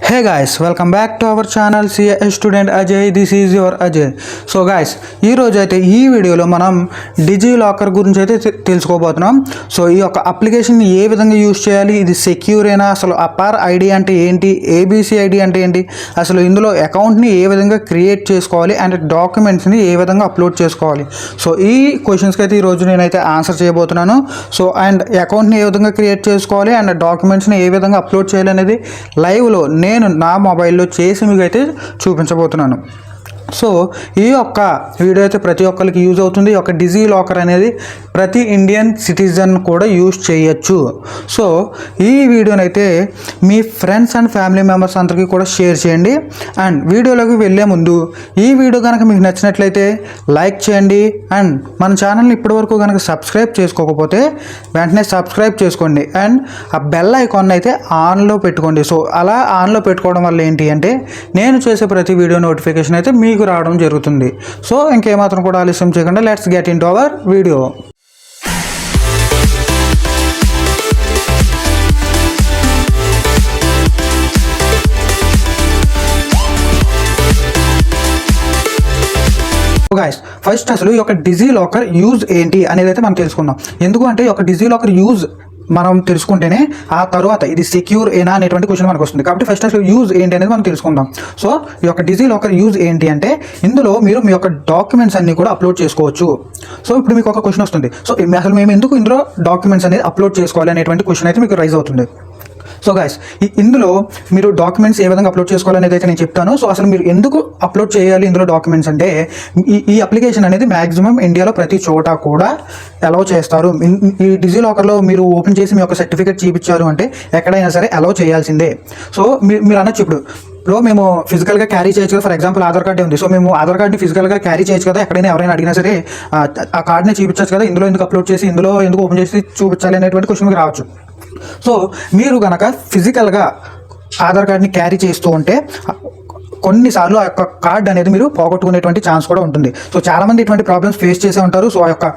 Hey guys, welcome back to our channel CA Student Ajay. This is your Ajay. So guys, ఈ రోజు అయితే ఈ వీడియోలో మనం డిజీ లాకర్ గురించి అయితే తెలుసుకోబోతున్నాం. సో ఈ యొక్క అప్లికేషన్ ఏ విధంగా యూజ్ చేయాలి, ఇది సెక్యూరేనా, అసలు అపార్ ఐడి అంటే ఏంటి, ఏబిసి ఐడి అంటే ఏంటి, అసలు ఇందులో అకౌంట్ని ఏ విధంగా క్రియేట్ చేసుకోవాలి అండ్ డాక్యుమెంట్స్ని ఏ విధంగా అప్లోడ్ చేసుకోవాలి. సో ఈ క్వశ్చన్స్కి అయితే ఈరోజు నేనైతే ఆన్సర్ చేయబోతున్నాను. సో అండ్ అకౌంట్ని ఏ విధంగా క్రియేట్ చేసుకోవాలి అండ్ డాక్యుమెంట్స్ని ఏ విధంగా అప్లోడ్ చేయాలి అనేది లైవ్లో నేను నా మొబైల్లో చేసి మీకు అయితే చూపించబోతున్నాను. సో ఈ యొక్క వీడియో అయితే ప్రతి ఒక్కరికి యూజ్ అవుతుంది. ఈ యొక్క డిజీ లాకర్ అనేది ప్రతి ఇండియన్ సిటిజన్ కూడా యూజ్ చేయొచ్చు. సో ఈ వీడియోనైతే మీ ఫ్రెండ్స్ అండ్ ఫ్యామిలీ మెంబర్స్ అందరికీ కూడా షేర్ చేయండి. అండ్ వీడియోలోకి వెళ్ళే ముందు ఈ వీడియో కనుక మీకు నచ్చినట్లయితే లైక్ చేయండి. అండ్ మన ఛానల్ని ఇప్పటివరకు కనుక సబ్స్క్రైబ్ చేసుకోకపోతే వెంటనే సబ్స్క్రైబ్ చేసుకోండి. అండ్ ఆ బెల్ ఐకాన్ అయితే ఆన్లో పెట్టుకోండి. సో అలా ఆన్లో పెట్టుకోవడం వల్ల ఏంటి అంటే నేను చేసే ప్రతి వీడియో నోటిఫికేషన్ అయితే మీకు రావడం జరుగుతుంది. సో ఇంకేమాత్రం కూడా ఆలస్యం చేయకుండా let's get in to our video. Guys, first అసలు ఈ యొక్క డిజీ లాకర్ యూజ్ ఏంటి అనేది అయితే మనం తెలుసుకుందాం. ఎందుకు అంటే ఈ యొక్క డిజీ లాకర్ యూజ్ మనం తెలుసుకుంటేనే ఆ తర్వాత ఇది సెక్యూర్ ఏనా అనేటువంటి క్వశ్చన్ మనకు వస్తుంది. కాబట్టి ఫస్ట్ అసలు యూజ్ ఏంటి అనేది మనం తెలుసుకుందాం. సో ఈ యొక్క డిజీ లాకర్ యూజ్ ఏంటి అంటే ఇందులో మీరు మీ యొక్క డాక్యుమెంట్స్ అన్ని కూడా అప్లోడ్ చేసుకోవచ్చు. సో ఇప్పుడు మీకు ఒక క్వశ్చన్ వస్తుంది, సో అసలు మేము ఎందుకు ఇందులో డాక్యుమెంట్స్ అనేది అప్లోడ్ చేసుకోవాలి అనేటువంటి క్వశ్చన్ అయితే మీకు రైజ్ అవుతుంది. సో గైస్, ఇందులో మీరు డాక్యుమెంట్స్ ఏ విధంగా అప్లోడ్ చేసుకోవాలనేది అయితే నేను చెప్తాను. సో అసలు మీరు ఎందుకు అప్లోడ్ చేయాలి ఇందులో డాక్యుమెంట్స్ అంటే ఈ అప్లికేషన్ అనేది మ్యాక్సిమం ఇండియాలో ప్రతి చోట కూడా అలౌ చేస్తారు. ఈ డిజీ లాకర్లో మీరు ఓపెన్ చేసి మీ యొక్క సర్టిఫికేట్ చూపించారు అంటే ఎక్కడైనా సరే అలౌ చేయాల్సిందే. సో మీరు అనొచ్చు ఇప్పుడు మేము ఫిజికల్గా క్యారీ చేయొచ్చు కదా. ఫర్ ఎగ్జాంపుల్ ఆధార్ కార్డే ఉంది. సో మేము ఆధార్ కార్డ్ని ఫిజికల్గా క్యారీ చేయొచ్చు కదా. ఎక్కడైనా ఎవరైనా అడిగినా సరే ఆ కార్డ్ని చూపించచ్చు కదా. ఇందులో ఎందుకు అప్లోడ్ చేసి ఇందులో ఎందుకు ఓపెన్ చేసి చూపించాలి అనేటువంటి క్వశ్చన్ మీకు రావచ్చు. సో మీరు కనుక ఫిజికల్గా ఆధార్ కార్డ్ని క్యారీ చేస్తూ ఉంటే కొన్నిసార్లు ఆ యొక్క కార్డ్ అనేది మీరు పోగొట్టుకునేటువంటి ఛాన్స్ కూడా ఉంటుంది. సో చాలామంది ఇటువంటి ప్రాబ్లమ్స్ ఫేస్ చేసే ఉంటారు. సో ఆ యొక్క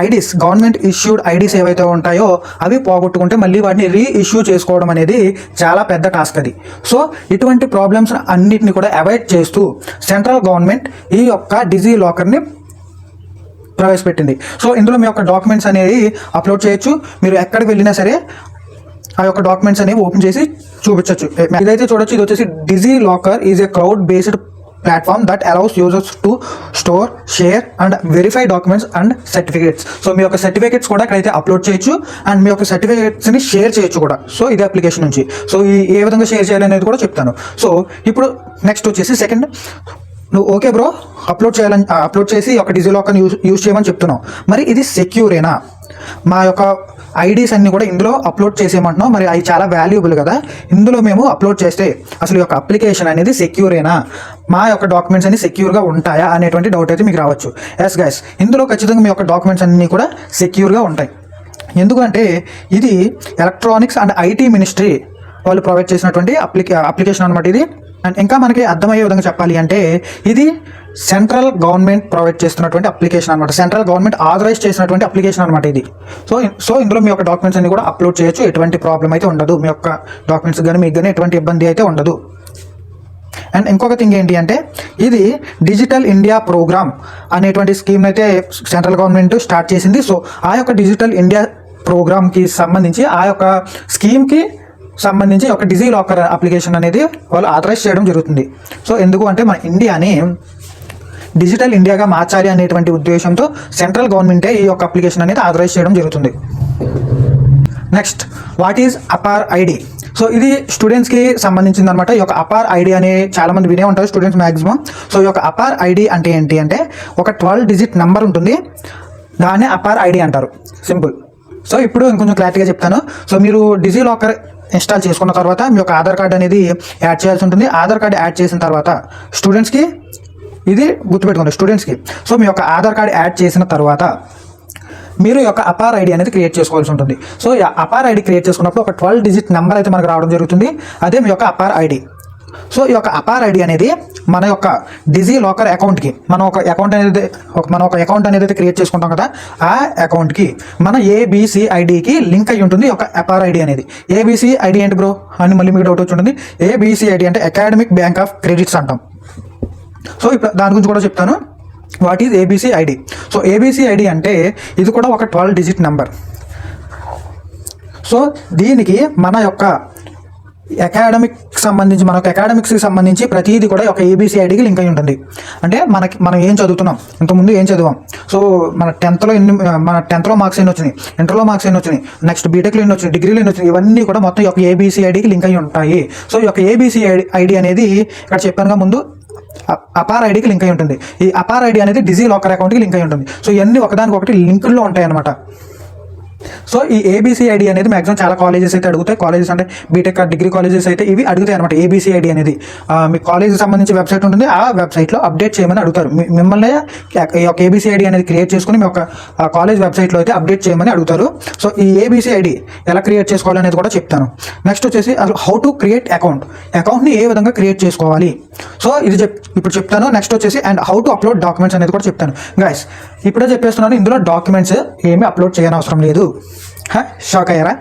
ఐడీస్, గవర్నమెంట్ ఇష్యూడ్ ఐడీస్ ఏవైతే ఉంటాయో అవి పోగొట్టుకుంటే మళ్ళీ వాటిని రీఇష్యూ చేసుకోవడం అనేది చాలా పెద్ద టాస్క్ అది. సో ఇటువంటి ప్రాబ్లమ్స్ అన్నిటిని కూడా అవాయిడ్ చేస్తూ సెంట్రల్ గవర్నమెంట్ ఈ యొక్క డిజీ లాకర్ని ప్రవేశపెట్టింది. సో ఇందులో మీ యొక్క డాక్యుమెంట్స్ అనేవి అప్లోడ్ చేయొచ్చు. మీరు ఎక్కడికి వెళ్ళినా సరే ఆ యొక్క డాక్యుమెంట్స్ అనేవి ఓపెన్ చేసి చూపించవచ్చు. ఇదైతే చూడొచ్చు. ఇది వచ్చేసి DigiLocker is a cloud based platform that allows users to store, share and verify documents and certificates. So మీ యొక్క సర్టిఫికేట్స్ కూడా ఇక్కడైతే అప్లోడ్ చేయొచ్చు అండ్ మీ యొక్క సర్టిఫికేట్స్ని షేర్ చేయొచ్చు కూడా. సో ఇది అప్లికేషన్ నుంచి. సో ఏ విధంగా షేర్ చేయాలి అనేది కూడా చెప్తాను. సో ఇప్పుడు నెక్స్ట్ వచ్చేసి సెకండ్, నువ్వు ఓకే బ్రో అప్లోడ్ చేసి ఒక డిజీ లాకర్ని యూజ్ చేయమని చెప్తున్నావు, మరి ఇది సెక్యూరేనా? మా యొక్క ఐడీస్ అన్ని కూడా ఇందులో అప్లోడ్ చేసేయమంటున్నావు, మరి అవి చాలా వాల్యుబుల్ కదా. ఇందులో మేము అప్లోడ్ చేస్తే అసలు ఈ యొక్క అప్లికేషన్ అనేది సెక్యూరేనా, మా యొక్క డాక్యుమెంట్స్ అన్ని సెక్యూర్గా ఉంటాయా అనేటువంటి డౌట్ అయితే మీకు రావచ్చు. ఎస్ గైస్, ఇందులో ఖచ్చితంగా మీ యొక్క డాక్యుమెంట్స్ అన్నీ కూడా సెక్యూర్గా ఉంటాయి. ఎందుకంటే ఇది ఎలక్ట్రానిక్స్ అండ్ ఐటీ మినిస్ట్రీ వాళ్ళు ప్రొవైడ్ చేసినటువంటి అప్లికేషన్ అనమాట ఇది. అండ్ ఇంకా మనకి అర్థమయ్యే విధంగా చెప్పాలి అంటే ఇది సెంట్రల్ గవర్నమెంట్ ప్రొవైడ్ చేస్తున్నటువంటి అప్లికేషన్ అనమాట. సెంట్రల్ గవర్నమెంట్ ఆథరైజ్ చేసినటువంటి అప్లికేషన్ అనమాట ఇది. సో ఇందులో మీ యొక్క డాక్యుమెంట్స్ అన్ని కూడా అప్లోడ్ చేయొచ్చు. ఎటువంటి ప్రాబ్లం అయితే ఉండదు. మీ యొక్క డాక్యుమెంట్స్ కానీ మీకు కానీ ఎటువంటి ఇబ్బంది అయితే ఉండదు. అండ్ ఇంకొక థింగ్ ఏంటి అంటే ఇది డిజిటల్ ఇండియా ప్రోగ్రామ్ అనేటువంటి స్కీమ్ అయితే సెంట్రల్ గవర్నమెంట్ స్టార్ట్ చేసింది. సో ఆ యొక్క డిజిటల్ ఇండియా ప్రోగ్రామ్కి సంబంధించి ఆ యొక్క స్కీమ్కి సంబంధించి ఒక డిజీ లాకర్ అప్లికేషన్ అనేది వాళ్ళు ఆథరైజ్ చేయడం జరుగుతుంది. సో ఎందుకు అంటే మన ఇండియాని డిజిటల్ ఇండియాగా మార్చాలి అనేటువంటి ఉద్దేశంతో సెంట్రల్ గవర్నమెంటే ఈ యొక్క అప్లికేషన్ అనేది ఆథరైజ్ చేయడం జరుగుతుంది. Next, what is APAAR ID? So ఇది స్టూడెంట్స్కి సంబంధించింది అనమాట. ఈ యొక్క అపార్ ఐడి అనే చాలామంది వినే ఉంటారు స్టూడెంట్స్ మ్యాక్సిమం. సో ఈ యొక్క అపార్ ఐడి అంటే ఏంటి అంటే ఒక 12 డిజిట్ నెంబర్ ఉంటుంది, దాన్నే అపార్ ఐడి అంటారు. సింపుల్. సో ఇప్పుడు ఇంకొంచెం క్లారిటీగా చెప్తాను. సో మీరు డిజీ లాకర్ ఇన్స్టాల్ చేసుకున్న తర్వాత మీ యొక్క ఆధార్ కార్డ్ అనేది యాడ్ చేయాల్సి ఉంటుంది. ఆధార్ కార్డ్ యాడ్ చేసిన తర్వాత స్టూడెంట్స్కి ఇది గుర్తుపెట్టుకోండి, స్టూడెంట్స్కి. సో మీ యొక్క ఆధార్ కార్డ్ యాడ్ చేసిన తర్వాత మీరు యొక్క అపార్ ఐడి అనేది క్రియేట్ చేసుకోవాల్సి ఉంటుంది. సో అపార్ ఐడి క్రియేట్ చేసుకున్నప్పుడు ఒక 12 డిజిట్ నెంబర్ అయితే మనకు రావడం జరుగుతుంది. అదే మీ యొక్క అపార్ ఐడి. సో ఈ యొక్క అపార్ ఐడి అనేది మన యొక్క డిజీ లాకర్ అకౌంట్కి మనం ఒక అకౌంట్ అనేది అయితే క్రియేట్ చేసుకుంటాం కదా, ఆ అకౌంట్కి మన ఏబిసి ఐడికి లింక్ అయి ఉంటుంది ఈ యొక్క అపార్ ఐడి అనేది. ఏబిసి ఐడి ఏంటి బ్రో అని మళ్ళీ మీకు డౌట్ వచ్చి ఉంటుంది. ఏబిసి ఐడి అంటే అకాడమిక్ బ్యాంక్ ఆఫ్ క్రెడిట్స్ అంటాం. సో ఇప్పుడు దాని గురించి కూడా చెప్తాను. What is ABC ID? So ABC ID అంటే ఇది కూడా ఒక 12 డిజిట్ నెంబర్. సో దీనికి మన యొక్క అకాడమిక్స్కి సంబంధించి ప్రతిదీ కూడా ఒక ఏబిసి ఐడికి లింక్ అయి ఉంటుంది. అంటే మనం ఏం చదువుతున్నాం, ఇంతకుముందు ఏం చదివాం, సో మన 10th మార్క్స్ ఎన్ని వచ్చినాయి, ఇంటర్లో మార్క్స్ ఎన్ని వచ్చినాయి, నెక్స్ట్ బీటెక్లో ఎన్ని వచ్చినాయి, డిగ్రీలో ఎన్ని వచ్చినాయి, ఇవన్నీ కూడా మొత్తం ఈ యొక్క ఏబిసి ఐడికి లింక్ అయి ఉంటాయి. సో ఈ యొక్క ఏబిసి ఐడి అనేది ఇక్కడ చెప్పానుగా ముందు అపార్ ఐడికి లింక్ అయి ఉంటుంది. ఈ అపార్ ఐడి అనేది డిజీ లాకర్ అకౌంట్కి లింక్ అయి ఉంటుంది. సో ఇవన్నీ ఒకదానికొకటి లింకుల్లో ఉంటాయి అన్నమాట. సో ఈ ఏబిసి ఐడి అనేది మ్యాక్సిమం చాలా కాలేజెస్ అయితే అడుగుతాయి. కాలేజెస్ అంటే బీటెక్ డిగ్రీ కాలేజెస్ అయితే ఇవి అడుగుతాయి అనమాట. ఏబిసి ఐడి అనేది మీ కాలేజ్కి సంబంధించి వెబ్సైట్ ఉంటుంది, ఆ వెబ్సైట్లో అప్డేట్ చేయమని అడుగుతారు. మిమ్మల్ని ఈ యొక్క ఏబిసి ఐడి అనేది క్రియేట్ చేసుకుని మీ యొక్క కాలేజ్ వెబ్సైట్లో అయితే అప్డేట్ చేయమని అడుగుతారు. సో ఈ ఏబిసి ఐడి ఎలా క్రియేట్ చేసుకోవాలనేది కూడా చెప్తాను. నెక్స్ట్ వచ్చేసి అసలు హౌ టు క్రియేట్ అకౌంట్ని ఏ విధంగా క్రియేట్ చేసుకోవాలి, సో ఇది ఇప్పుడు చెప్తాను. నెక్స్ట్ వచ్చేసి and how to upload documents అనేది కూడా చెప్తాను. గైస్ ఇప్పుడే చెప్పేస్తున్నాను, ఇందులో డాక్యుమెంట్స్ ఏమీ అప్లోడ్ చేయనవసరం లేదు. షాక్ అయ్యారా?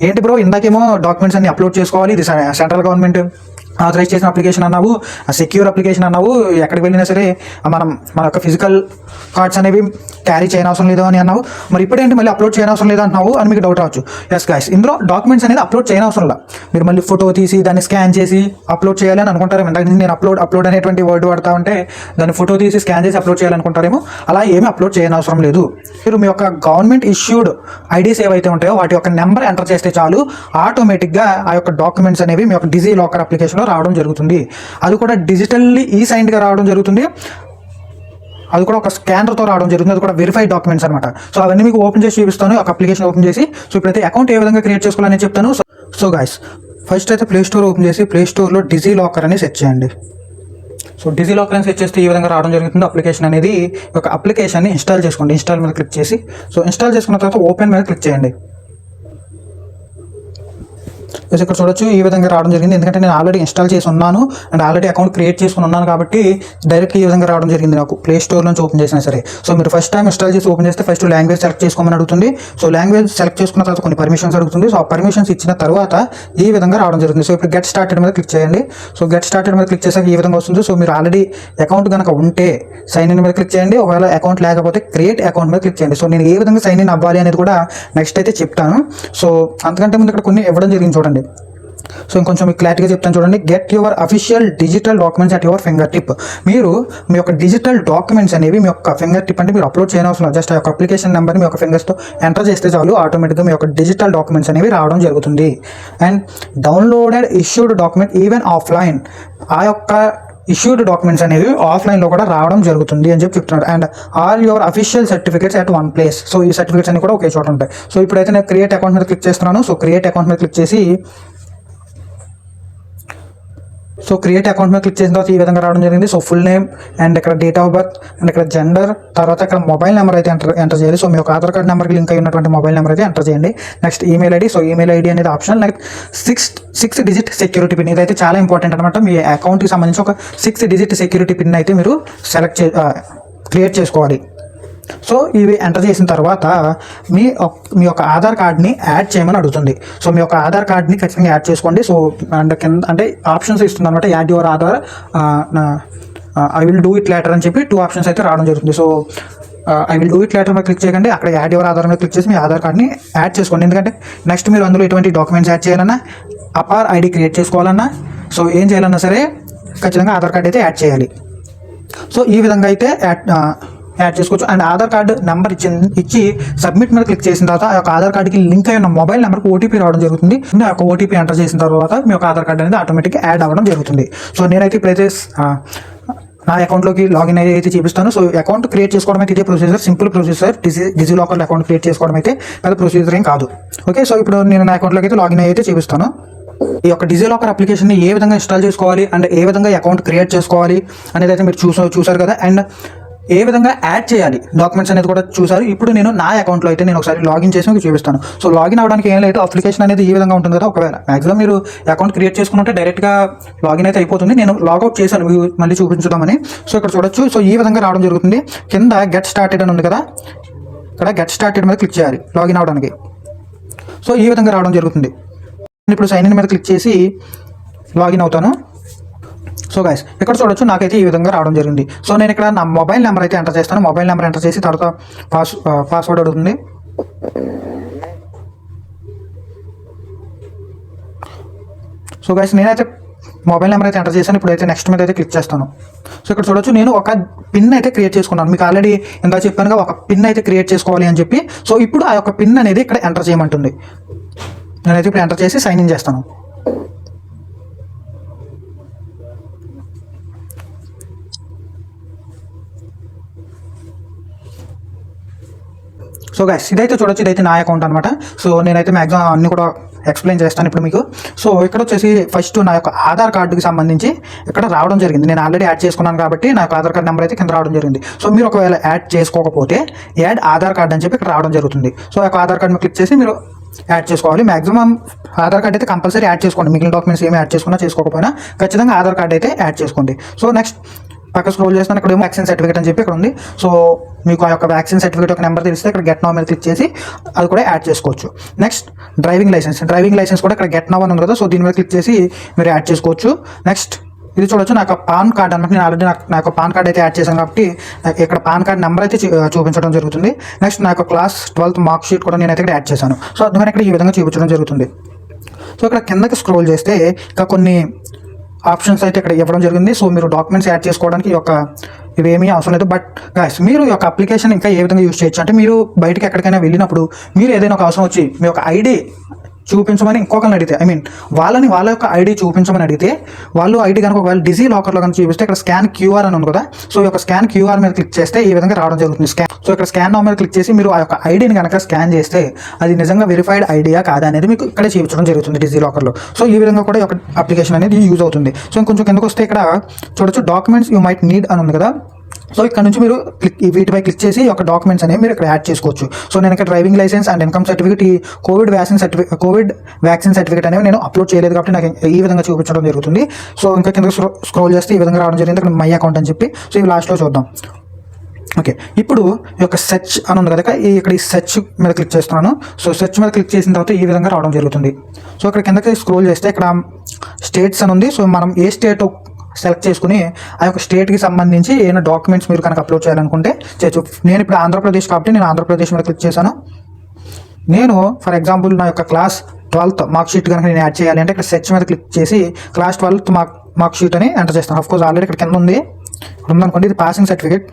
ఏంటి బ్రో ఇందాకేమో డాక్యుమెంట్స్ అన్ని అప్లోడ్ చేసుకోవాలి, ఇది సెంట్రల్ గవర్నమెంట్ ఆథరైజ్ చేసిన అప్లికేషన్ అన్నావు, సెక్యూర్ అప్లికేషన్ అన్నావు, ఎక్కడికి వెళ్ళినా సరే మన యొక్క ఫిజికల్ కార్డ్స్ అనేవి క్యారీ చేయనవసరం లేదు అని అన్నావు, మరి ఇప్పుడేంటి మళ్ళీ అప్లోడ్ చేయనవసరం లేదు అంటున్నావు అని మీకు డౌట్ రావచ్చు. ఎస్ గైస్, ఇందులో డాక్యుమెంట్స్ అనేది అప్లోడ్ చేయనవసరం లేదు. మీరు మళ్ళీ ఫోటో తీసి దాన్ని స్కాన్ చేసి అప్లోడ్ చేయాలి అని అనుకుంటారేమో. ఇందాక నేను అప్లోడ్ అనేటువంటి వర్డ్ వాడతా ఉంటే దాన్ని ఫోటో తీసి స్కాన్ చేసి అప్లోడ్ చేయాలనుకుంటారేమో. అలా ఏమీ అప్లోడ్ చేయనవసరం లేదు. మీరు మీ యొక్క గవర్నమెంట్ ఇష్యూడ్ ఐడీస్ ఏవైతే ఉంటాయో వాటి యొక్క నెంబర్ ఎంటర్ చేస్తే చాలు, ఆటోమేటిక్గా ఆ యొక్క డాక్యుమెంట్స్ అనేవి మీ యొక్క డిజీ లాకర్ అప్లికేషన్లో రావడం జరుగుతుంది. అది కూడా డిజిటల్లీ సైన్డ్గా రావడం జరుగుతుంది. అది కూడా ఒక స్కానర్తో రావడం జరుగుతుంది. అది కూడా వెరిఫైడ్ డాక్యుమెంట్స్ అనమాట. సో అవన్నీ మీకు ఓపెన్ చేసి చూపిస్తాను, ఒక అప్లికేషన్ ఓపెన్ చేసి. సో ఇప్పుడైతే అకౌంట్ ఏ విధంగా క్రియేట్ చేసుకోవాలని చెప్తాను. సో గైస్ ఫస్ట్ అయితే ప్లే స్టోర్ ఓపెన్ చేసి ప్లే స్టోర్లో డిజీ లాకర్ అని సెర్చ్ చేయండి. సో డిజీ లాకర్ అని సెర్చ్ చేస్తే ఈ విధంగా రావడం జరుగుతుంది. అప్లికేషన్ అనేది ఒక అప్లికేషన్ని ఇన్స్టాల్ చేసుకోండి. ఇన్స్టాల్ మీద క్లిక్ చేసి, సో ఇన్స్టాల్ చేసుకున్న తర్వాత ఓపెన్ మీద క్లిక్ చేయండి. ఇక్కడ చూడొచ్చు ఈ విధంగా రావడం జరిగింది. ఎందుకంటే నేను ఆల్రెడీ ఇన్స్టాల్ చేసి ఉన్నాను అండ్ ఆల్రెడీ అకౌంట్ క్రియేట్ చేసుకుని ఉన్నాను కాబట్టి డైరెక్ట్ ఈ విధంగా రావడం జరిగింది నాకు ప్లే స్టోర్ నుంచి ఓపెన్ చేసినా సరే. సో మీరు ఫస్ట్ టైం ఇన్స్టాల్ చేసి ఓపెన్ చేస్తే ఫస్ట్ లాంగ్వేజ్ సెలెక్ట్ చేసుకోమని అడుగుతుంది. సో లాంగ్వేజ్ సెలెక్ట్ చేసుకున్న తర్వాత కొన్ని పర్మిషన్స్ అడుగుతుంది. సో ఆ పర్మిషన్స్ ఇచ్చిన తర్వాత ఈ విధంగా రావడం జరుగుతుంది. సో ఇప్పుడు గెట్ స్టార్టెడ్ మీద క్లిక్ చేయండి. సో గెట్ స్టార్టెడ్ మీద క్లిక్ చేసాక ఈ విధంగా వస్తుంది. సో మీరు ఆల్రెడీ అకౌంట్ కనుక ఉంటే సైన్ ఇన్ మీద క్లిక్ చేయండి. ఒకవేళ అకౌంట్ లేకపోతే క్రియేట్ అకౌంట్ మీద క్లిక్ చేయండి. సో నేను ఏ విధంగా సైన్ ఇన్ అవ్వాలి అనేది కూడా నెక్స్ట్ అయితే చెప్తాను. సో అంతకంటే ముందు ఇక్కడ కొన్ని ఇవ్వడం జరిగింది చూడండి. సో ఇంకొంచెం మీకు క్లారిటీగా చెప్తాను చూడండి. Get your official digital documents at your finger tip. మీరు మీ యొక్క డిజిటల్ డాక్యుమెంట్స్ అనేవి మీ యొక్క ఫింగర్ టిప్ అంటే మీరు అప్లోడ్ చేయనవసరం. జస్ట్ ఆ యొక్క అప్లికేషన్ నెంబర్ మీ యొక్క ఫింగర్స్తో ఎంటర్ చేస్తే చాలు, ఆటోమేటిక్గా మీ యొక్క డిజిటల్ డాక్యుమెంట్స్ అనేవి రావడం జరుగుతుంది. And downloaded issued document even offline, ఆ యొక్క ఇష్యూడ్ డాక్యుమెంట్స్ అనేవి ఆఫ్లైన్లో కూడా రావడం జరుగుతుంది అని చెప్పి చెప్తున్నాడు. And all your official certificates at one place. So ఈ సర్టిఫికేట్స్ అన్ని కూడా ఒకే చోట ఉంటాయి. సో ఇప్పుడైతే నేను క్రియేట్ అకౌంట్ మీద క్లిక్ చేస్తున్నాను. సో క్రియేట్ అకౌంట్ మీద క్లిక్ చేసి క్రియేట్ అకౌంట్ మీద క్లిక్ చేసిన తర్వాత ఈ విధంగా రావడం జరిగింది. సో ఫుల్ నేమ్ అండ్ ఇక్కడ డేట్ ఆఫ్ బర్త్ అండ్ ఇక్కడ జెండర్, తర్వాత ఇక్కడ మొబైల్ నెంబర్ అయితే ఎంటర్ చేయాలి. సో మీ యొక్క ఆధార్ కార్డ్ నెంబర్కి లింక్ అయి ఉన్నటువంటి మొబైల్ నెంబర్ అయితే ఎంటర్ చేయండి. Next email ID. So email ID అనేది option. Next 6 digit security pin, ఇదైతే చాలా ఇంపార్టెంట్ అనమాట. మీ అకౌంట్కి సంబంధించి ఒక 6 డిజిట్ సెక్యూరిటీ పిన్ అయితే మీరు క్రియేట్ చేసుకోవాలి. సో ఇవి ఎంటర్ చేసిన తర్వాత మీ యొక్క ఆధార్ కార్డ్ని యాడ్ చేయమని అడుగుతుంది. సో మీ యొక్క ఆధార్ కార్డ్ని ఖచ్చితంగా యాడ్ చేసుకోండి. సో అండ్ కింద అంటే ఆప్షన్స్ ఇస్తుంది అనమాట. Add your Aadhaar, I will do it later అని చెప్పి 2 ఆప్షన్స్ అయితే రావడం జరుగుతుంది. So I will do it later మీద క్లిక్ చేయకండి, అక్కడ యాడ్ యువర్ ఆధార్ మీద క్లిక్ చేసి మీ ఆధార్ కార్డ్ని యాడ్ చేసుకోండి. ఎందుకంటే నెక్స్ట్ మీరు అందులో ఎటువంటి డాక్యుమెంట్స్ యాడ్ చేయాలన్నా, అపార్ ఐడి క్రియేట్ చేసుకోవాలన్నా, సో ఏం చేయాలన్నా సరే ఖచ్చితంగా ఆధార్ కార్డ్ అయితే యాడ్ చేయాలి. సో ఈ విధంగా అయితే యాడ్ చేసుకోవచ్చు. అండ్ ఆధార్ కార్డు నెంబర్ ఇచ్చి సబ్మిట్ మీద క్లిక్ చేసిన తర్వాత ఆ యొక్క ఆధార్ కార్డుకి లింక్ అయిన మొబైల్ నెంబర్కి ఓటీపీ రావడం జరుగుతుంది. ఆ యొక్క ఓటీపీ ఎంటర్ చేసిన తర్వాత మీ యొక్క ఆధార్ కార్డు అనేది ఆటోమేటిక్గా యాడ్ అవ్వడం జరుగుతుంది. సో నేనైతే ఇప్పుడైతే నా అకౌంట్లోకి లాగిన్ అయితే చూపిస్తాను. సో అకౌంట్ క్రియేట్ చేసుకోవడం అయితే ఇదే procedure, simple procedure. DigiLocker account create చేసుకోవడం అయితే పెద్ద ప్రొసీజర్ ఏం కాదు. ఓకే, సో ఇప్పుడు నేను నా అకౌంట్లోకి అయితే లాగిన్ అయితే చూపిస్తాను. ఈ యొక్క డిజీ లాకర్ అప్లికేషన్ని ఏ విధంగా ఇన్స్టాల్ చేసుకోవాలి అండ్ ఏ విధంగా అకౌంట్ క్రియేట్ చేసుకోవాలి అనేది అయితే మీరు చూసారు కదా. అండ్ ఏ విధంగా యాడ్ చేయాలి డాక్యుమెంట్స్ అనేది కూడా చూసారు. ఇప్పుడు నేను నా అకౌంట్లో అయితే నేను ఒకసారి లాగిన్ చేసి మీకు చూపిస్తాను. సో లాగిన్ అవ్వడానికి ఏం లేదు, అప్లికేషన్ అనేది ఈ విధంగా ఉంటుంది కదా. ఒకవేళ మ్యాక్సిమం మీరు అకౌంట్ క్రియేట్ చేసుకుంటే డైరెక్ట్గా లాగిన్ అయితే అయిపోతుంది. నేను లాగౌట్ చేశాను మళ్ళీ చూపించుదామని. సో ఇక్కడ చూడొచ్చు. సో ఈ విధంగా రావడం జరుగుతుంది. కింద గెట్ స్టార్టెడ్ అని ఉంది కదా, ఇక్కడ గెట్ స్టార్టెడ్ మీద క్లిక్ చేయాలి లాగిన్ అవ్వడానికి. సో ఈ విధంగా రావడం జరుగుతుంది. ఇప్పుడు సైన్ ఇన్ మీద క్లిక్ చేసి లాగిన్ అవుతాను. సో గైస్ ఇక్కడ చూడొచ్చు, నాకైతే ఈ విధంగా రావడం జరిగింది. సో నేను ఇక్కడ నా మొబైల్ నెంబర్ అయితే ఎంటర్ చేస్తాను. మొబైల్ నెంబర్ ఎంటర్ చేసి తర్వాత పాస్వర్డ్ అడుగుతుంది. సో గైస్ నేనైతే మొబైల్ నెంబర్ అయితే ఎంటర్ చేశాను. ఇప్పుడైతే నెక్స్ట్ మీద అయితే క్లిక్ చేస్తాను. సో ఇక్కడ చూడొచ్చు, నేను ఒక పిన్ అయితే క్రియేట్ చేసుకున్నాను. మీకు ఆల్రెడీ ఇంకా చెప్పానుగా ఒక పిన్ అయితే క్రియేట్ చేసుకోవాలి అని చెప్పి. సో ఇప్పుడు ఆ యొక్క పిన్ అనేది ఇక్కడ ఎంటర్ చేయమంటుంది. నేనైతే ఇప్పుడు ఎంటర్ చేసి సైన్ ఇన్ చేస్తాను. సో గైస్ ఇదైతే చూడొచ్చు, ఇదైతే నా అకౌంట్ అనమాట. సో నేనైతే మ్యాక్సిమం అన్ని కూడా ఎక్స్ప్లెయిన్ చేస్తాను ఇప్పుడు మీకు. సో ఇక్కడ వచ్చేసి ఫస్ట్ నా యొక్క ఆధార్ కార్డుకి సంబంధించి ఇక్కడ రావడం జరిగింది. నేను ఆల్రెడీ యాడ్ చేసుకున్నాను కాబట్టి నా యొక్క ఆధార్ కార్డు నెంబర్ అయితే కింద రావడం జరిగింది. సో మీరు ఒకవేళ యాడ్ చేసుకోకపోతే యాడ్ ఆధార్ కార్డు అని చెప్పి ఇక్కడ రావడం జరుగుతుంది. సో ఆ యొక్క ఆధార్ కార్డు మీద క్లిక్ చేసి మీరు యాడ్ చేసుకోవాలి. మ్యాక్సిమం ఆధార్ కార్డు అయితే కంపల్సరీ యాడ్ చేసుకోండి. మిగిలిన డాక్యుమెంట్స్ ఏమి యాడ్ చేసుకున్నా చేసుకోకపోయినా ఖచ్చితంగా ఆధార్ కార్డు అయితే యాడ్ చేసుకోండి. సో నెక్స్ట్ పక్క స్క్రోల్ చేస్తాను. ఇక్కడ వ్యాక్సిన్ సర్టిఫికేట్ అని చెప్పి ఇక్కడ ఉంది. సో మీకు ఆ యొక్క వ్యాక్సిన్ సర్టిఫికేట్ ఒక నెంబర్ తెలిస్తే ఇక్కడ గెట్ నౌ మీద క్లిక్ చేసి అది కూడా యాడ్ చేసుకోవచ్చు. నెక్స్ట్ డ్రైవింగ్ లైసెన్స్ కూడా ఇక్కడ గెట్ నౌ అని ఉంది కదా. సో దీని మీద క్లిక్ చేసి మీరు యాడ్ చేసుకోవచ్చు. నెక్స్ట్ ఇది చూడొచ్చు, నాకు పాన్ కార్డ్ అనమాట. నేను ఆల్రెడీ నా యొక్క పాన్ కార్డ్ అయితే యాడ్ చేశాను కాబట్టి ఇక్కడ పాన్ కార్డ్ నెంబర్ అయితే చూపించడం జరుగుతుంది. నెక్స్ట్ నా యొక్క క్లాస్ 12th మార్క్ షీట్ కూడా నేనైతే ఇక్కడ యాడ్ చేశాను. సో అందుకని ఇక్కడ ఈ విధంగా చూపించడం జరుగుతుంది. సో ఇక్కడ కిందకి స్క్రోల్ చేస్తే ఇంకా కొన్ని ఆప్షన్స్ అయితే ఇక్కడ ఇవ్వడం జరిగింది. సో మీరు డాక్యుమెంట్స్ యాడ్ చేసుకోవడానికి ఈ యొక్క ఇవేమీ అవసరం లేదు. బట్ గైస్ మీరు ఈ యొక్క అప్లికేషన్ ఇంకా ఏ విధంగా యూజ్ చేయొచ్చు అంటే, మీరు బయటకి ఎక్కడికైనా వెళ్ళినప్పుడు మీరు ఏదైనా ఒక అవసరం వచ్చి మీ యొక్క ఐడి చూపించమని ఇంకొకరిని అడిగితే, వాళ్ళ యొక్క ఐడి చూపించమని అడిగితే, వాళ్ళు ఐడి కనుక ఒకవేళ డిజీ లాకర్లో కనుక చూపిస్తే ఇక్కడ స్కాన్ క్యూఆర్ అని ఉంది కదా. సో ఈ యొక్క స్కాన్ క్యూఆర్ మీద క్లిక్ చేస్తే ఈ విధంగా రావడం జరుగుతుంది. సో ఇక్కడ స్కాన్ నౌ మీద క్లిక్ చేసి మీరు ఆ యొక్క ఐడిని కనుక స్కాన్ చేస్తే అది నిజంగా వెరిఫైడ్ ఐడియా కాదా అనేది మీకు ఇక్కడే చూపించడం జరుగుతుంది డిజీ లాకర్లో. సో ఈ విధంగా కూడా ఈ యొక్క అప్లికేషన్ అనేది యూజ్ అవుతుంది. సో ఇంకొంచెం కిందకు వస్తే ఇక్కడ చూడొచ్చు, డాక్యుమెంట్స్ యూ మైట్ నీడ్ అని ఉంది కదా. సో ఇక్కడ నుంచి మీరు వీటిపై క్లిక్ చేసి ఒక డాక్యుమెంట్స్ అనేవి మీరు ఇక్కడ యాడ్ చేసుకోవచ్చు. సో నేను ఇక్కడ driving licence and income certificate, ఈ కోవిడ్ వ్యాక్సిన్ సర్టిఫికేట్ అనేవి నేను అప్లోడ్ చేయలేదు కాబట్టి నాకు ఈ విధంగా చూపించడం జరుగుతుంది. సో ఇంకా కింద స్క్రోల్ చేస్తే ఈ విధంగా రావడం జరిగింది. ఇక్కడ మై అకౌంట్ అని చెప్పి. సో ఇవి లాస్ట్లో చూద్దాం. ఓకే, ఇప్పుడు ఈ యొక్క సెర్చ్ అని ఉంది కదా, ఇక్కడ ఈ సెర్చ్ మీద క్లిక్ చేస్తున్నాను. సో సెర్చ్ మీద క్లిక్ చేసిన తర్వాత ఈ విధంగా రావడం జరుగుతుంది. సో ఇక్కడ కిందకి స్క్రోల్ చేస్తే ఇక్కడ స్టేట్స్ అని ఉంది. సో మనం ఏ స్టేట్ సెలెక్ట్ చేసుకుని ఆ యొక్క స్టేట్కి సంబంధించి ఏమైనా డాక్యుమెంట్స్ మీరు కనుక అప్లోడ్ చేయాలనుకుంటే చేయొచ్చు. నేను ఇప్పుడు ఆంధ్రప్రదేశ్ కాబట్టి నేను ఆంధ్రప్రదేశ్ మీద క్లిక్ చేశాను. నేను ఫర్ ఎగ్జాంపుల్ నా యొక్క క్లాస్ 12th మార్క్ షీట్ కనుక నేను యాడ్ చేయాలి అంటే ఇక్కడ సెర్చ్ మీద క్లిక్ చేసి క్లాస్ 12th మార్క్ షీట్ అని ఎంటర్ చేస్తాను. ఆఫ్కోర్స్ ఆల్రెడీ ఇక్కడ కింద ఉంది, ఇక్కడ ఉందనుకోండి, ఇది పాసింగ్ సర్టిఫికేట్.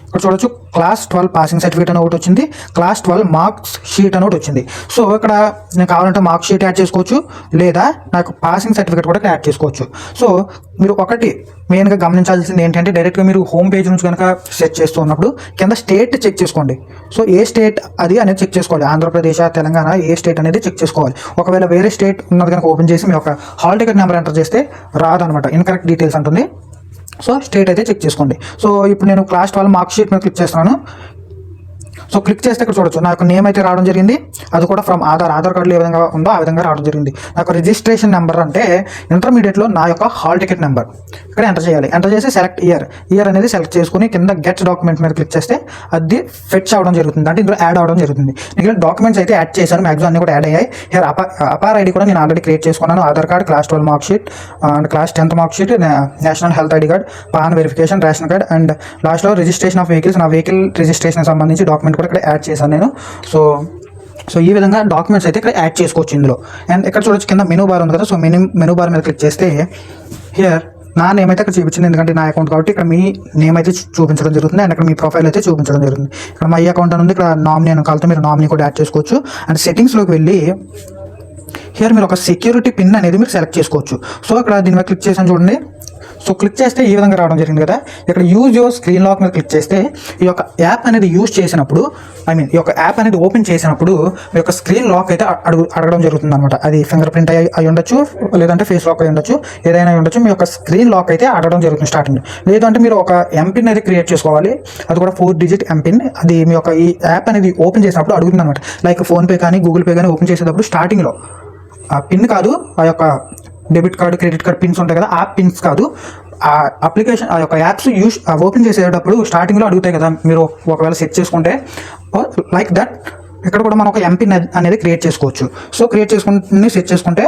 ఇక్కడ చూడొచ్చు, క్లాస్ 12 పాసింగ్ సర్టిఫికేట్ అని ఒకటి వచ్చింది, క్లాస్ 12 మార్క్స్ షీట్ అని ఒకటి వచ్చింది. సో ఇక్కడ నేను కావాలంటే మార్క్ షీట్ యాడ్ చేసుకోవచ్చు, లేదా నాకు పాసింగ్ సర్టిఫికేట్ కూడా యాడ్ చేసుకోవచ్చు. సో మీరు ఒకటి మెయిన్గా గమనించాల్సింది ఏంటంటే, డైరెక్ట్గా మీరు హోమ్ పేజ్ నుంచి కనుక సెర్చ్ చేస్తూ ఉన్నప్పుడు కింద స్టేట్ చెక్ చేసుకోండి. సో ఏ స్టేట్ అది అనేది చెక్ చేసుకోవాలి. ఆంధ్రప్రదేశ్, తెలంగాణ, ఏ స్టేట్ అనేది చెక్ చేసుకోవాలి. ఒకవేళ వేరే స్టేట్ ఉన్నది కనుక ఓపెన్ చేసి మీ యొక్క హాల్ టికెట్ నెంబర్ ఎంటర్ చేస్తే రాదనమాట, ఇన్కరెక్ట్ డీటెయిల్స్ అంటుంది. సో స్టేట్ అయితే చెక్ చేసుకోండి. సో ఇప్పుడు నేను క్లాస్ 12 మార్క్ షీట్ మీద క్లిక్ చేస్తున్నాను. సో క్లిక్ చేస్తే ఇక్కడ చూడొచ్చు, నాకు నేమ్ అయితే రావడం జరిగింది. అది కూడా ఫ్రమ్ ఆధార్ కార్డులో ఏ విధంగా ఉందో ఆ విధంగా రావడం జరిగింది. నాకు రిజిస్ట్రేషన్ నెంబర్ అంటే ఇంటర్మీడియట్లో నా యొక్క హాల్ టికెట్ నెంబర్ ఇక్కడ ఎంటర్ చేయాలి. ఎంటర్ చేసి సెలెక్ట్ ఇయర్ అనేది సెలెక్ట్ చేసుకుని కింద గెట్ డాక్యుమెంట్ మీద క్లిక్ చేస్తే అది ఫెచ్ అవ్వడం జరుగుతుంది, అంటే ఇందులో యాడ్ అవ్వడం జరుగుతుంది. ఇక్కడ డాక్యుమెంట్స్ అయితే యాడ్ చేశాను, మ్యాక్సిమం అన్ని కూడా యాడ్ అయ్యాయి. హియర్ అపార్ ఐడి కూడా నేను ఆల్రెడీ క్రియేట్ చేసుకున్నాను. Aadhaar card, class 12 mark sheet and class 10th mark sheet, national health ID card, pan verification, ration card and లాస్ట్లో రిజిస్ట్రేషన్ ఆఫ్ వెహికల్స్, నా వెహికల్ రిజిస్ట్రేషన్ సంబంధించి డాక్యుమెంట్ కూడా ఇక్కడ యాడ్ చేశాను నేను. సో ఈ విధంగా డాక్యుమెంట్స్ అయితే ఇక్కడ యాడ్ చేసుకోవచ్చు ఇందులో. అండ్ ఇక్కడ చూడొచ్చు, కింద మెనూ బార్ ఉంది కదా. సో మెనూ బార్ మీద క్లిక్ చేస్తే హియర్ నా నేమ్ అయితే ఇక్కడ చూపించింది, ఎందుకంటే నా అకౌంట్ కాబట్టి ఇక్కడ మీ నేమ్ అయితే చూపించడం జరుగుతుంది. అండ్ ఇక్కడ మీ ప్రొఫైల్ అయితే చూపించడం జరుగుతుంది. ఇక్కడ మై అకౌంట్ అని ఉంది, ఇక్కడ నామినీ అని కలితే మీరు నామినీ కూడా యాడ్ చేసుకోవచ్చు. అండ్ సెట్టింగ్స్లోకి వెళ్ళి హియర్ మీరు ఒక సెక్యూరిటీ పిన్ అనేది మీరు సెలెక్ట్ చేసుకోవచ్చు. సో ఇక్కడ దీని మీద క్లిక్ చేసాను చూడండి. సో క్లిక్ చేస్తే ఈ విధంగా రావడం జరిగింది కదా. ఇక్కడ యూజ్ యువర్ స్క్రీన్ లాక్ మీద క్లిక్ చేస్తే ఈ యొక్క యాప్ అనేది యూజ్ చేసినప్పుడు, ఈ యొక్క యాప్ అనేది ఓపెన్ చేసినప్పుడు మీ యొక్క స్క్రీన్ లాక్ అయితే అడగడం జరుగుతుంది అనమాట. అది ఫింగర్ ప్రింట్ అయి ఉండొచ్చు, లేదంటే ఫేస్ లాక్ అయి ఉండొచ్చు, ఏదైనా ఉండొచ్చు. మీ యొక్క స్క్రీన్ లాక్ అయితే అడగడం జరుగుతుంది స్టార్టింగ్. లేదంటే మీరు ఒక ఎంపిన్ అయితే క్రియేట్ చేసుకోవాలి, అది కూడా 4 డిజిట్ ఎంపిన్. అది మీ యొక్క ఈ యాప్ అనేది ఓపెన్ చేసినప్పుడు అడుగుతుంది అనమాట. లైక్ ఫోన్పే కానీ గూగుల్ పే కానీ ఓపెన్ చేసేటప్పుడు స్టార్టింగ్లో ఆ పిన్ కాదు, ఆ యొక్క debit card credit card pins ఉంటాయి కదా, ఆ పిన్స్ కాదు, ఆ అప్లికేషన్ ఆ యొక్క యాప్స్ ఓపెన్ చేసేటప్పుడు స్టార్టింగ్లో అడుగుతాయి కదా. మీరు ఒకవేళ సెట్ చేసుకుంటే లైక్ దట్ ఇక్కడ కూడా మనం ఒక ఎంపిన్ అనేది క్రియేట్ చేసుకోవచ్చు. సో క్రియేట్ చేసుకుని సెట్ చేసుకుంటే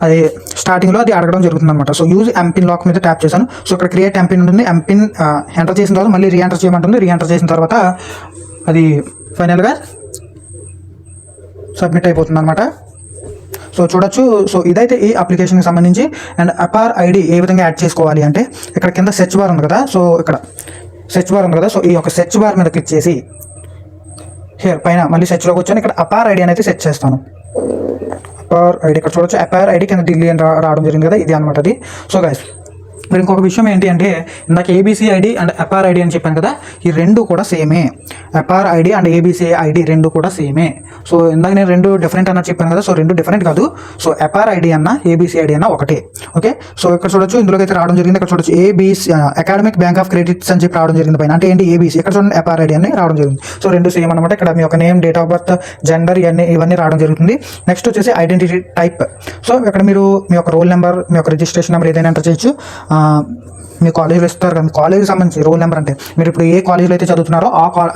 అది స్టార్టింగ్లో అది అడగడం జరుగుతుంది అనమాట. సో యూజ్ ఎంపిన్ లాక్ మీద ట్యాప్ చేశాను. సో ఇక్కడ క్రియేట్ ఎంపిన్ ఉంటుంది. ఎంపిన్ ఎంటర్ చేసిన తర్వాత మళ్ళీ రీఎంటర్ చేయమంటుంది. రీఎంటర్ చేసిన తర్వాత అది ఫైనల్గా సబ్మిట్ అయిపోతుంది అనమాట. సో చూడొచ్చు. సో ఇదైతే ఈ అప్లికేషన్కి సంబంధించి. అండ్ అపార్ ఐడి ఏ విధంగా యాడ్ చేసుకోవాలి అంటే ఇక్కడ కింద సెర్చ్ బార్ ఉంది కదా. సో ఇక్కడ సెర్చ్ బార్ ఉంది కదా. సో ఈ యొక్క సెర్చ్ బార్ మీద క్లిక్ చేసి హియర్ పైన మళ్ళీ సెర్చ్లోకి వచ్చాను. ఇక్కడ అపార్ ఐడి అనేది సెర్చ్ చేస్తాను. అపార్ ఐడి ఇక్కడ చూడొచ్చు. అపార్ ఐడి కింద ఢిల్లీ అని రావడం జరిగింది కదా, ఇది అనమాట అది. సో గైస్ మరి ఇంకొక విషయం ఏంటి అంటే ఇందాక ABC ID and APAAR ID అని చెప్పాను కదా, ఈ రెండు కూడా సేమే. APAAR ID and ABC ID రెండు కూడా సేమే. సో ఇందాక నేను రెండు డిఫరెంట్ అన్నట్టు చెప్పాను కదా, సో రెండు డిఫరెంట్ కాదు. సో అపార్ ఐడి అన్న ఏబీసీ ఐడి అన్న ఒకటే. ఓకే. సో ఇక్కడ చూడొచ్చు, ఇందులోకి అయితే రావడం జరిగింది. ఇక్కడ చూడొచ్చు ABC academic bank of credits అని చెప్పి రావడం జరిగింది పైన. అంటే ఏంటి ఏబీసీ. ఇక్కడ చూడండి అపార్ ఐడి అని రావడం జరిగింది. సో రెండు సేమ్ అనమాట. ఇక్కడ మీ యొక్క name, date of birth, gender ఇవన్నీ రావడం జరుగుతుంది. నెక్స్ట్ వచ్చేసి ఐడెంటిటీ టైప్. సో ఇక్కడ మీరు మీ యొక్క రోల్ నెంబర్, మీ యొక్క రిజిస్ట్రేషన్ నెంబర్ ఏదైనా ఎంటర్ చేయొచ్చు. మీ కాలేజ్లో ఇస్తారు కదా, మీ కాలేజ్కి సంబంధించి రోల్ నెంబర్ అంటే మీరు ఇప్పుడు ఏ కాలేజ్లో అయితే చదువుతున్నారో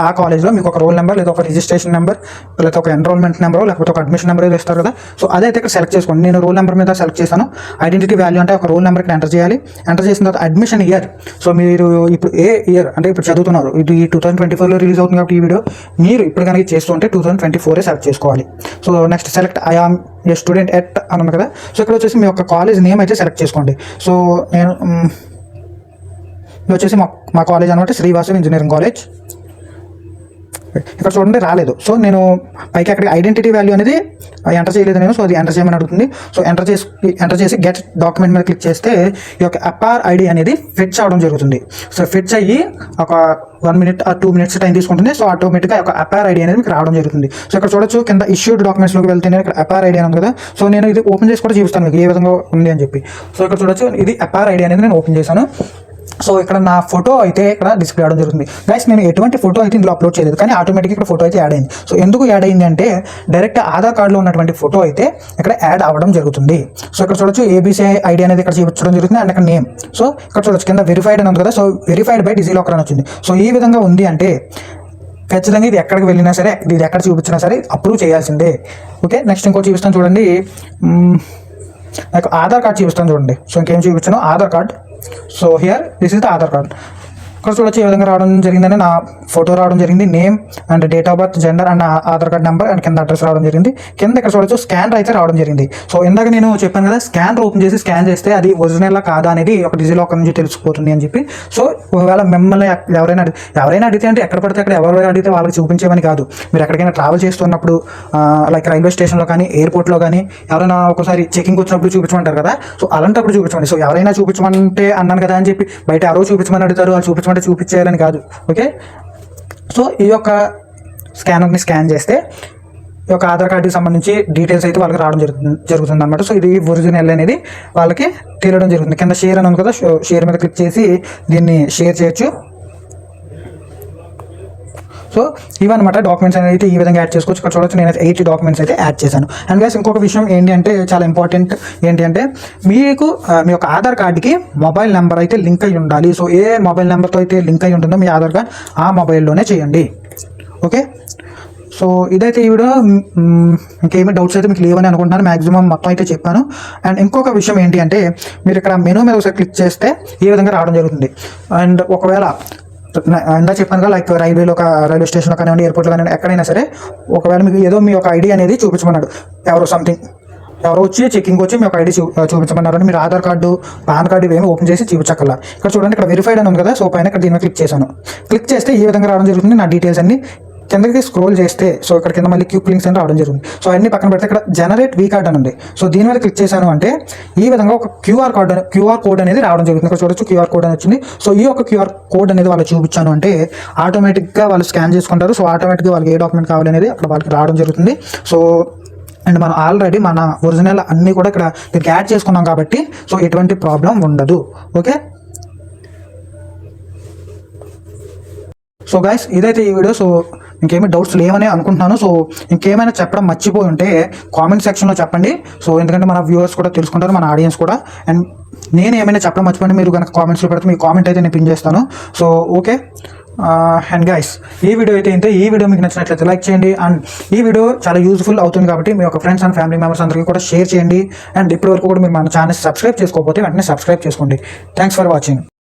ఆ కాలేజ్లో మీకు ఒక రోల్ నెంబర్, లేదా ఒక రిజిస్ట్రేషన్ నెంబర్, లేదా ఒక ఎన్రోల్మెంట్ నెంబర్, లేకపోతే ఒక అడ్మిషన్ నెంబర్ ఏదో ఇస్తారు కదా. సో అదైతే ఇక్కడ సెలెక్ట్ చేసుకోండి. నేను రోల్ నెంబర్ మీద సెలెక్ట్ చేశాను. ఐడెంటిటీ వాల్యూ అంటే ఒక రోల్ నెంబర్ ఇక్కడ ఎంటర్ చేయాలి. ఎంటర్ చేసిన తర్వాత అడ్మిషన్ ఇయర్. సో మీరు ఇప్పుడు ఏ ఇయర్ అంటే ఇప్పుడు చదువుతున్నారు, ఇది 2024లో రిలీజ్ అవుతుంది కాబట్టి ఈ వీడియో మీరు ఇప్పుడు కనుక చేస్తుంటే 2024 సెలెక్ట్ చేసుకోవాలి. So next select I am a student at అని ఉంది కదా. సో ఇక్కడ వచ్చేసి మీ యొక్క కాలేజ్ నేమ్ అయితే సెలెక్ట్ చేసుకోండి. సో నేను వచ్చేసి మా కాలేజ్ అనమాట శ్రీవాసవి ఇంజనీరింగ్ కాలేజ్. ఇక్కడ చూడండి రాలేదు. సో నేను పైకి అక్కడికి ఐడెంటిటీ వాల్యూ అనేది ఎంటర్ చేయలేదు నేను. సో అది ఎంటర్ చేయమని అడుగుతుంది. సో ఎంటర్ చేసి గెట్ డాక్యుమెంట్ మీద క్లిక్ చేస్తే ఈ యొక్క అపార్ ఐడి అనేది ఫిట్స్ అవడం జరుగుతుంది. సో ఫిట్స్ అయ్యి ఒక 1 minute or 2 minutes టైం తీసుకుంటుంది. సో ఆటోమేటిక్గా ఒక అపార్ ఐడి అనేది మీకు రావడం జరుగుతుంది. సో ఇక్కడ చూడొచ్చు కింద ఇష్యూడ్ డాక్యుమెంట్స్లోకి వెళ్తే ఇక్కడ అపార్ ఐడి అని కదా. సో నేను ఇది ఓపెన్ చేసి కూడా చూపిస్తాను మీకు ఏ విధంగా ఉంది అని చెప్పి. సో ఇక్కడ చూడొచ్చు ఇది అపార్ ఐడి అనేది నేను ఓపెన్ చేశాను. సో ఇక్కడ నా ఫోటో అయితే ఇక్కడ డిస్ప్లే అవడం జరుగుతుంది. గైస్ నేను ఎటువంటి ఫోటో అయితే ఇందులో అప్లోడ్ చేయలేదు, కానీ ఆటోమేటిక్గా ఇక్కడ ఫోటో అయితే యాడ్ అయింది. సో ఎందుకు యాడ్ అయింది అంటే డైరెక్ట్ ఆధార్ కార్డులో ఉన్నటువంటి ఫోటో అయితే ఇక్కడ యాడ్ అవ్వడం జరుగుతుంది. సో ఇక్కడ చూడొచ్చు ఏబీసీ ఐడి అనేది ఇక్కడ చూపించడం జరుగుతుంది. అండ్ ఇక్కడ నేమ్. సో ఇక్కడ చూడొచ్చు కింద వెరిఫైడ్ అని ఉంది కదా. సో వెరిఫైడ్ బై డిజిలాకర్ అని వచ్చింది. సో ఈ విధంగా ఉంది అంటే ఖచ్చితంగా ఇది ఎక్కడికి వెళ్ళినా సరే, ఇది ఎక్కడ చూపించినా సరే అప్రూవ్ చేయాల్సిందే. ఓకే. నెక్స్ట్ ఇంకోటి చూపిస్తాను చూడండి. నాకు ఆధార్ కార్డ్ చూపిస్తాను చూడండి. సో ఇంకేం చూపించాను, Aadhaar card. So here this is the Aadhaar card. ఇక్కడ చూడొచ్చు ఏ విధంగా రావడం జరిగిందని నా ఫోటో రావడం జరిగింది, name and date of birth, gender and Aadhaar card number and కింద అడ్రస్ రావడం జరిగింది. కింద ఇక్కడ చూడొచ్చు స్కానర్ అయితే రావడం జరిగింది. సో ఇందాక నేను చెప్పాను కదా, స్కానర్ ఓపెన్ చేసి స్కాన్ చేస్తే అది ఒరిజినల్ కాదా అనేది ఒక డిజిలాకర్ నుంచి తెలిసిపోతుంది అని చెప్పి. సో ఒకవేళ మిమ్మల్ని ఎవరైనా అడిగితే అంటే ఎక్కడ పడితే అక్కడ ఎవరైనా అడిగితే వాళ్ళకి చూపించేమని కాదు. మీరు ఎక్కడికైనా ట్రావెల్ చేస్తున్నప్పుడు లైక్ రైల్వే స్టేషన్లో కానీ ఎయిర్పోర్ట్లో కానీ ఎవరైనా ఒకసారి చెకింగ్ వచ్చినప్పుడు చూపించమంటారు కదా. సో అలాంటప్పుడు చూపించమండి. సో ఎవరైనా చూపించమంటే అన్నాను కదా అని చెప్పి బయట ఎవరో చూపించమని అడుగుతారు, వాళ్ళు చూపించమంటే చూపించేయాలని కాదు. ఓకే. సో ఈ యొక్క స్కానర్ని స్కాన్ చేస్తే ఈ యొక్క ఆధార్ కార్డుకి సంబంధించి డీటెయిల్స్ అయితే వాళ్ళకి రావడం జరుగుతుంది అనమాట. సో ఇది ఒరిజినల్ అనేది వాళ్ళకి తెలియడం జరుగుతుంది. కింద షేర్ అని ఉంది కదా, షేర్ మీద క్లిక్ చేసి దీన్ని షేర్ చేయొచ్చు. సో ఇవన్నమాట డాక్యుమెంట్స్ అనేది అయితే ఈ విధంగా యాడ్ చేసుకోవచ్చు. ఇక్కడ చూడొచ్చు నేను 8 డాక్యుమెంట్స్ అయితే యాడ్ చేశాను. అండ్ గైస్ ఇంకొక విషయం ఏంటి అంటే చాలా ఇంపార్టెంట్ ఏంటి అంటే మీకు మీ యొక్క ఆధార్ కార్డ్కి మొబైల్ నెంబర్ అయితే లింక్ అయి ఉండాలి. సో ఏ మొబైల్ నెంబర్తో అయితే లింక్ అయి ఉంటుందో మీ ఆధార్ కార్డ్ ఆ మొబైల్లోనే చేయండి. ఓకే. సో ఇదైతే ఈ వీడియో. ఇంకేమీ డౌట్స్ అయితే మీకు లేవని అనుకుంటున్నాను. మ్యాక్సిమం మొత్తం అయితే చెప్పాను. అండ్ ఇంకొక విషయం ఏంటి అంటే మీరు ఇక్కడ మెనూ మీద ఒకసారి క్లిక్ చేస్తే ఈ విధంగా రావడం జరుగుతుంది. అండ్ ఒకవేళ ఇందా చెప్పాను కదా, లైక్ రైల్వే స్టేషన్లో కానివ్వండి, ఎయిర్పోర్ట్లో కానివ్వండి, ఎక్కడైనా సరే ఒకవేళ మీకు ఏదో మీ యొక్క ఐడి అనేది చూపించమన్నాడు, ఎవరో వచ్చి చెకింగ్ వచ్చి మీ యొక్క ఐడి చూపించమన్నారు, మీరు ఆధార్ కార్డు, పాన్ కార్డు ఇవేమి ఓపెన్ చేసి చూపించక్కర్లా. ఇక్కడ చూడండి ఇక్కడ వెరిఫైడ్ అని ఉంది కదా. సో పైన ఇక్కడ దీని మీద క్లిక్ చేశాను. క్లిక్ చేస్తే ఈ విధంగా రావడం జరుగుతుంది. నా డీటెయిల్స్ అన్ని కిందకి స్క్రోల్ చేస్తే సో ఇక్కడ కింద మళ్ళీ క్విక్ లింక్స్ అని రావడం జరుగుతుంది. సో అన్ని పక్కన పెడితే ఇక్కడ జనరేట్ వీ కార్డ్ అని ఉంది. సో దీని మీద క్లిక్ చేశాను అంటే ఈ విధంగా ఒక క్యూఆర్ కోడ్ అనేది రావడం జరుగుతుంది. ఇక్కడ చూడొచ్చు క్యూఆర్ కోడ్ అని వచ్చింది. సో ఈ యొక్క క్యూఆర్ కోడ్ అనేది వాళ్ళు చూపించాను అంటే ఆటోమేటిక్గా వాళ్ళు స్కాన్ చేసుకుంటారు. సో ఆటోమేటిక్గా వాళ్ళకి ఏ డాక్యుమెంట్ కావాలనేది అక్కడ వాళ్ళకి రావడం జరుగుతుంది. సో అండ్ మనం ఆల్రెడీ మన ఒరిజినల్ అన్నీ కూడా ఇక్కడ దీనికి యాడ్ చేసుకున్నాం కాబట్టి సో ఎటువంటి ప్రాబ్లం ఉండదు. ఓకే, సో గైస్ ఇదైతే ఈ వీడియో. సో ఇంకేమీ డౌట్స్ లేవని అనుకుంటున్నాను. సో ఇంకేమైనా చెప్పడం మర్చిపోయి ఉంటే కామెంట్ సెక్షన్లో చెప్పండి. సో ఎందుకంటే మన వ్యూవర్స్ కూడా తెలుసుకుంటారు, మన ఆడియన్స్ కూడా. అండ్ నేను ఏమైనా చెప్పడం మర్చిపోయి మీరు కనుక కామెంట్స్లో పెడితే మీ కామెంట్ అయితే నేను పిన్ చేస్తాను. సో ఓకే, అండ్ గైస్ ఈ వీడియో అయితే ఇంతే. ఈ వీడియో మీకు నచ్చినట్లయితే లైక్ చేయండి. అండ్ ఈ వీడియో చాలా యూజ్ఫుల్ అవుతుంది కాబట్టి మీ యొక్క ఫ్రెండ్స్ అండ్ ఫ్యామిలీ మెంబర్స్ అందరికీ కూడా షేర్ చేయండి. అండ్ ఇప్పటివరకు కూడా మీరు మన ఛానల్ సబ్స్క్రైబ్ చేసుకోకపోతే వెంటనే సబ్స్క్రైబ్ చేసుకోండి. Thanks for watching.